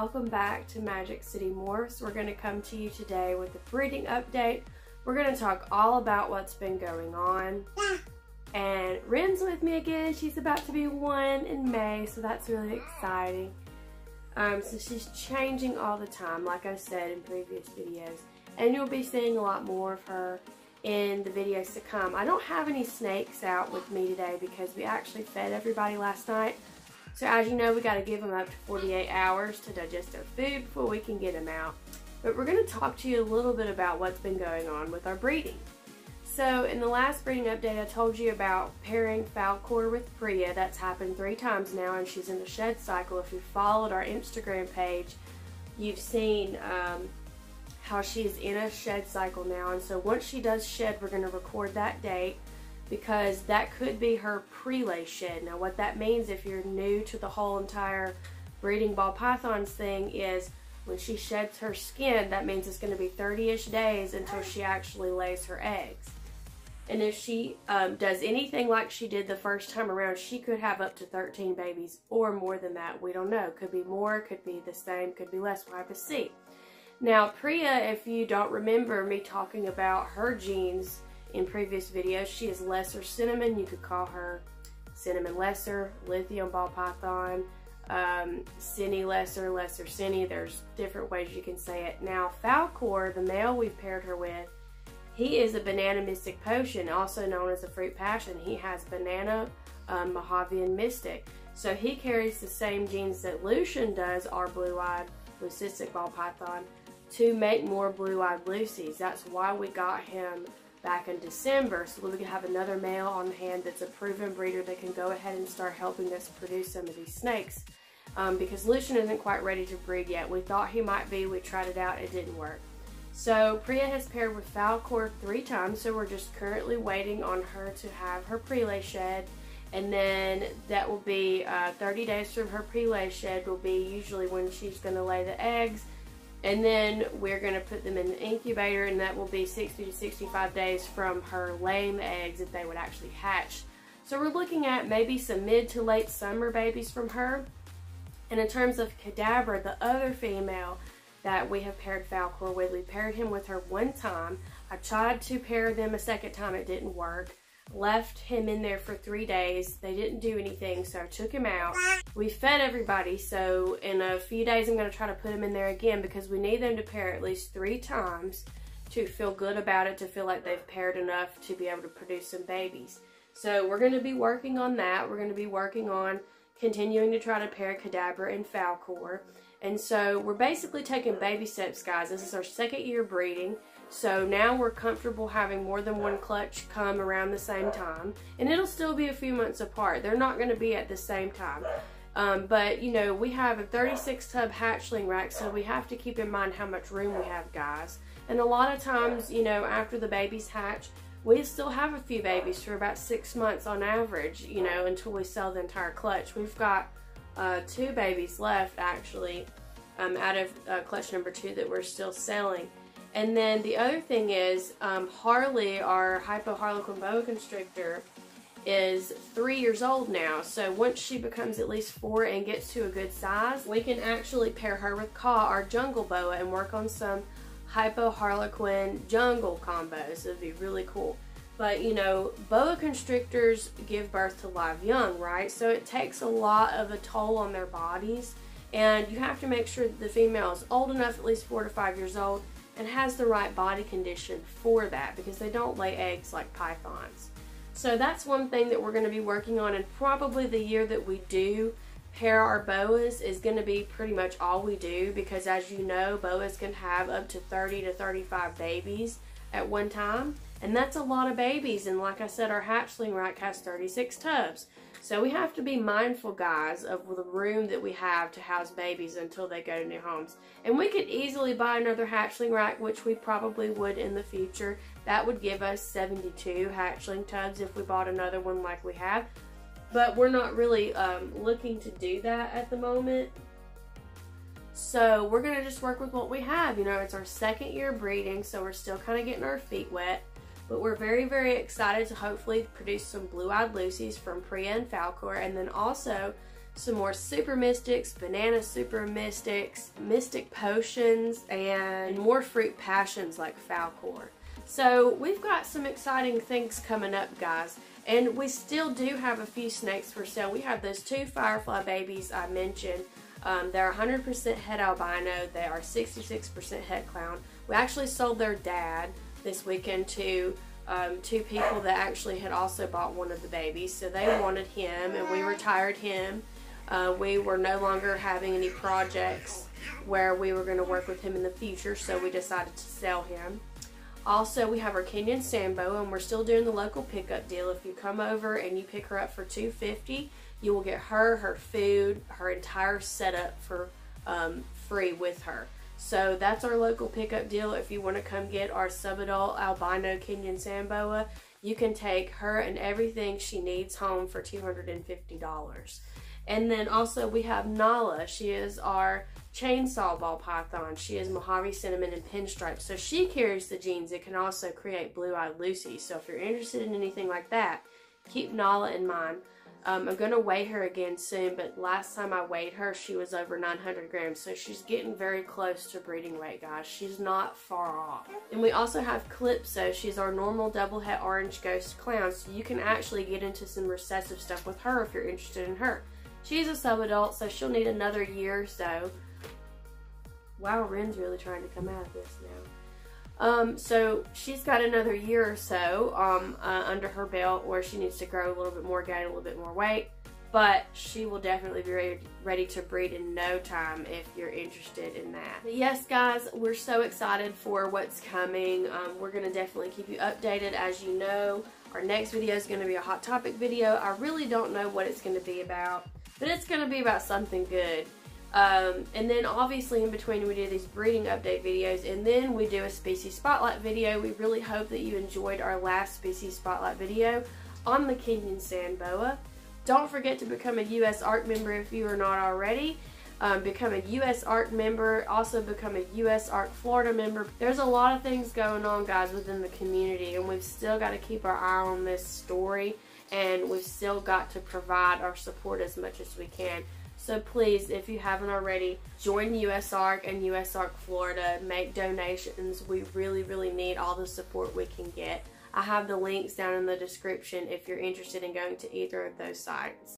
welcome back to Magic City Morphs. We're going to come to you today with a breeding update. We're going to talk all about what's been going on. And Ren's with me again. She's about to be 1 in May, so that's really exciting. So she's changing all the time, like I said in previous videos. And you'll be seeing a lot more of her in the videos to come. I don't have any snakes out with me today because we actually fed everybody last night. So as you know, we got to give them up to 48 hours to digest their food before we can get them out. But we're going to talk to you a little bit about what's been going on with our breeding. So in the last breeding update, I told you about pairing Falkor with Pria. That's happened 3 times now, and she's in the shed cycle. If you followed our Instagram page, you've seen how she's in a shed cycle now. And so once she does shed, we're going to record that date, because that could be her pre-lay shed. Now what that means, if you're new to the whole entire breeding ball pythons thing, is when she sheds her skin, that means it's going to be 30-ish days until she actually lays her eggs. And if she does anything like she did the first time around, she could have up to 13 babies or more than that. We don't know. Could be more, could be the same, could be less. We'll have to see. Now Pria, if you don't remember me talking about her genes in previous videos, she is lesser cinnamon. You could call her cinnamon lesser, lithium ball python, cinny lesser, lesser cinny. There's different ways you can say it. Now Falkor, the male we've paired her with, he is a banana mystic potion, also known as a fruit passion. He has banana Mohavian mystic. So he carries the same genes that Lucian does, our blue-eyed leucistic ball python, to make more blue-eyed Lucies. That's why we got him back in December, so we can have another male on hand that's a proven breeder that can go ahead and start helping us produce some of these snakes. Because Lucian isn't quite ready to breed yet. We thought he might be, we tried it out, it didn't work. So Pria has paired with Falkor 3 times, so we're just currently waiting on her to have her pre-lay shed. And then that will be 30 days from her pre-lay shed will be usually when she's going to lay the eggs. And then we're going to put them in the incubator, and that will be 60 to 65 days from her laying the eggs if they would actually hatch. So we're looking at maybe some mid to late summer babies from her. And in terms of Kadabra, the other female that we have paired Falkor with, we paired him with her 1 time. I tried to pair them a 2nd time, it didn't work. Left him in there for 3 days. They didn't do anything, so I took him out. We fed everybody, so in a few days I'm going to try to put him in there again, because we need them to pair at least 3 times to feel good about it, to feel like they've paired enough to be able to produce some babies. So we're going to be working on that. We're going to be working on continuing to try to pair Kadabra and Falkor. And so we're basically taking baby steps, guys. This is our 2nd year breeding. So now we're comfortable having more than 1 clutch come around the same time. And it'll still be a few months apart. They're not going to be at the same time. But, you know, we have a 36 tub hatchling rack, so we have to keep in mind how much room we have, guys. And a lot of times, you know, after the babies hatch, we still have a few babies for about 6 months on average, you know, until we sell the entire clutch. We've got 2 babies left, actually, out of clutch number 2 that we're still selling. And then the other thing is, Harley, our Hypo-Harlequin Boa Constrictor, is 3 years old now. So once she becomes at least 4 and gets to a good size, we can actually pair her with Ka, our jungle boa, and work on some Hypo-Harlequin jungle combos. It would be really cool. But, you know, boa constrictors give birth to live young, right? So it takes a lot of a toll on their bodies. And you have to make sure that the female is old enough, at least 4 to 5 years old, and has the right body condition for that, because they don't lay eggs like pythons. So that's one thing that we're going to be working on, and probably the year that we do pair our boas is going to be pretty much all we do, because as you know, boas can have up to 30 to 35 babies at one time, and that's a lot of babies. And like I said, our hatchling rack has 36 tubs. So we have to be mindful, guys, of the room that we have to house babies until they go to new homes. And we could easily buy another hatchling rack, which we probably would in the future. That would give us 72 hatchling tubs if we bought another one like we have. But we're not really looking to do that at the moment. So we're going to just work with what we have. You know, it's our 2nd year breeding, so we're still kind of getting our feet wet. But we're very, very excited to hopefully produce some blue-eyed Lucies from Pria and Falkor, and then also some more super mystics, banana super mystics, mystic potions, and more fruit passions like Falkor. So we've got some exciting things coming up, guys, and we still do have a few snakes for sale. We have those 2 firefly babies I mentioned. They're 100% het albino. They are 66% het clown. We actually sold their dad this weekend to 2 people that actually had also bought one of the babies, so they wanted him, and we retired him. We were no longer having any projects where we were going to work with him in the future, so we decided to sell him. Also, we have our Kenyan Sambo, and we're still doing the local pickup deal. If you come over and you pick her up for $250, you will get her food, her entire setup for free with her. So that's our local pickup deal. If you want to come get our subadult albino Kenyan Samboa, you can take her and everything she needs home for $250. And then also we have Nala. She is our chainsaw ball python. She is Mojave cinnamon and pinstripe. So she carries the genes that can also create blue-eyed Lucy. So if you're interested in anything like that, keep Nala in mind. I'm going to weigh her again soon, but last time I weighed her, she was over 900 grams. So she's getting very close to breeding weight, guys. She's not far off. And we also have Calypso. She's our normal double het orange ghost clown. So you can actually get into some recessive stuff with her if you're interested in her. She's a subadult, so she'll need another year or so. Wow, Ren's really trying to come out of this now. So she's got another year or so under her belt where she needs to grow a little bit more, gain a little bit more weight. But she will definitely be ready to breed in no time if you're interested in that. But yes, guys, we're so excited for what's coming. We're going to definitely keep you updated. As you know, our next video is going to be a hot topic video. I really don't know what it's going to be about, but it's going to be about something good. And then obviously in between we do these breeding update videos, and then we do a species spotlight video. We really hope that you enjoyed our last species spotlight video on the Kenyan Sandboa. Don't forget to become a US ARC member if you are not already. Become a US ARC member, also become a US ARC Florida member. There's a lot of things going on, guys, within the community, and we've still got to keep our eye on this story, and we've still got to provide our support as much as we can. So please, if you haven't already, join US ARC and US ARC Florida. Make donations. We really, really need all the support we can get. I have the links down in the description if you're interested in going to either of those sites.